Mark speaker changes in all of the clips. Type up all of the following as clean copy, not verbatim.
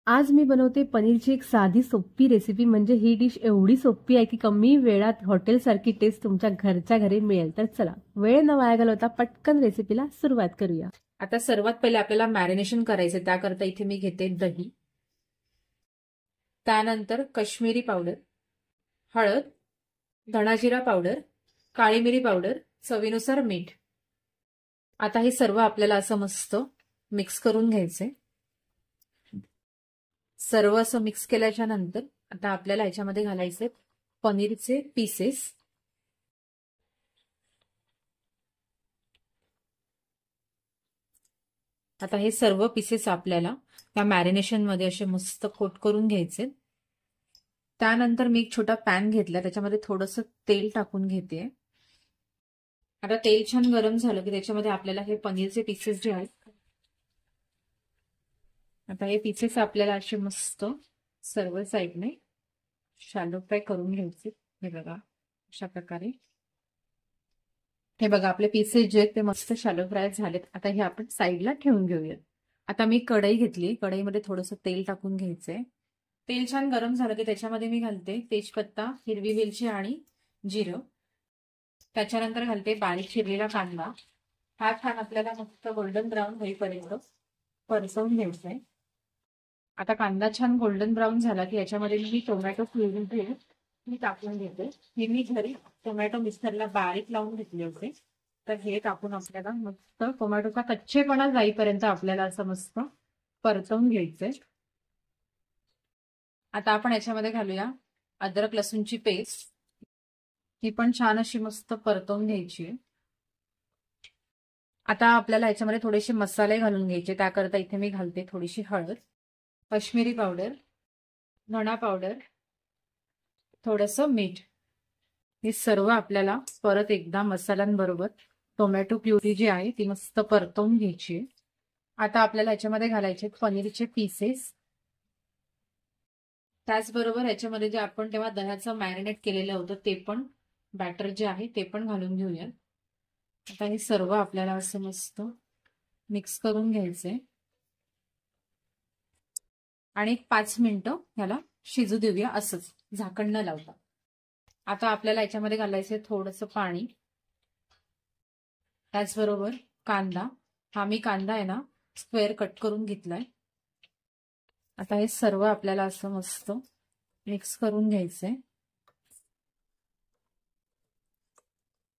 Speaker 1: आज मी बनवते पनीरची एक साधी सोपी रेसिपी. म्हणजे ही डिश एवढी सोपी आहे की कमी वेळात हॉटेलसारखी टेस्ट तुमच्या घरच्या घरी मिळेल. तर चला वेळ न वाया घालवता पटकन रेसिपीला सुरुवात करूया.
Speaker 2: आता सर्वात पहिले आपल्याला मॅरिनेशन करायचं. त्याकरता इथे मी घेते दही, त्यानंतर काश्मीरी पावडर, हळद, धणाजिरा पावडर, काळी मिरी पावडर, चवीनुसार मीठ. आता हे सर्व आपल्याला असं मस्त मिक्स करून घ्यायचंय. सर्व असं मिक्स केल्याच्या नंतर आता आपल्याला ह्याच्यामध्ये घालायचे पनीरचे पीसेस. आता हे सर्व पीसेस आपल्याला त्या मॅरिनेशन मध्ये असे मस्त कोट करून घ्यायचे. त्यानंतर मी एक छोटा पॅन घेतला, त्याच्यामध्ये थोडंसं तेल टाकून घेते. आता तेल छान गरम झालं की त्याच्यामध्ये आपल्याला हे पनीरचे पीसेस जे आहेत, आता हे पीसेस आपल्याला असे मस्त सर्व साईडने शॅलो फ्राय करून घ्यायचे. हे बघा अशा प्रकारे. हे बघा आपले पीसेस जे आहेत ते मस्त शॅलो फ्राय झालेत. आता हे आपण साईडला ठेवून घेऊयात. आता मी कढई घेतली, कढईमध्ये थोडंसं तेल टाकून घ्यायचंय. तेल छान गरम झालं की त्याच्यामध्ये मी घालते तेजपत्ता, हिरवी वेलची आणि जिरं. त्याच्यानंतर घालते बारीक चिरलेला कांदा. हा छान आपल्याला मस्त गोल्डन ब्राऊन होईपर्यंत परतवून घ्यायचंय. आता कांदा छान गोल्डन ब्राऊन झाला की याच्यामध्ये मी टोमॅटो फ्युजन मी टाकून घेते. हे मी घरी टोमॅटो मिक्सरला बारीक लावून घेतले होते. तर हे टाकून आपल्याला मस्त टोमॅटोचा कच्चेपणा जाईपर्यंत आपल्याला असं मस्त परतवून घ्यायचंय. आता आपण याच्यामध्ये घालूया अद्रक लसूणची पेस्ट. ही पण छान अशी मस्त परतवून घ्यायची. आता आपल्याला याच्यामध्ये थोडेसे मसाले घालून घ्यायचे. त्याकरता इथे मी घालते थोडीशी हळद, काश्मीरी पावडर, धणा पावडर, थोडंसं मीठ. हे सर्व आपल्याला परत एकदा मसाल्यांबरोबर टोमॅटो प्युरी जी आहे ती मस्त परतवून घ्यायची. आता आपल्याला याच्यामध्ये घालायचे पनीरचे पीसेस. त्याचबरोबर याच्यामध्ये जे आपण तेव्हा दह्याचं मॅरिनेट केलेलं होतं ते पण बॅटर जे आहे ते पण घालून घेऊया. आता हे सर्व आपल्याला असं मस्त मिक्स करून घ्यायचंय आणि 5 मिनिटं ह्याला शिजू देऊया असंच झाकण न लावता. आता आपल्याला याच्यामध्ये घालायचंय थोडंसं पाणी. त्याचबरोबर कांदा. हा मी कांदा आहे ना स्क्वेअर कट करून घेतलाय. आता हे सर्व आपल्याला असं मस्त मिक्स करून घ्यायचंय.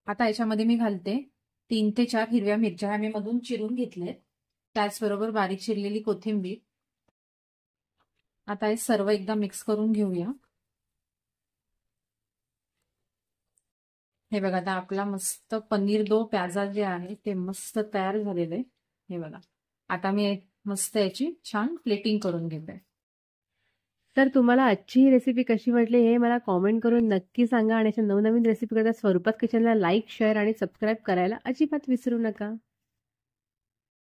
Speaker 2: आता याच्यामध्ये मी घालते 3 ते 4 हिरव्या मिरच्या. ह्या मी मधून चिरून घेतल्यात. त्याचबरोबर बारीक चिरलेली कोथिंबीर. आता हे सर्व एकदा मिक्स करून घेऊया. हे बघा आता आपला मस्त पनीर दो प्याजा जे आहे ते मस्त तयार झालेलं आहे. हे बघा आता मी मस्त याची छान प्लेटिंग करून घेते.
Speaker 1: तर तुम्हाला आजची ही रेसिपी कशी वाटली हे मला कॉमेंट करून नक्की सांगा. आणि अशा नवनवीन रेसिपी करता स्वरूपात किचनला लाईक, शेअर आणि सबस्क्राईब करायला अजिबात विसरू नका.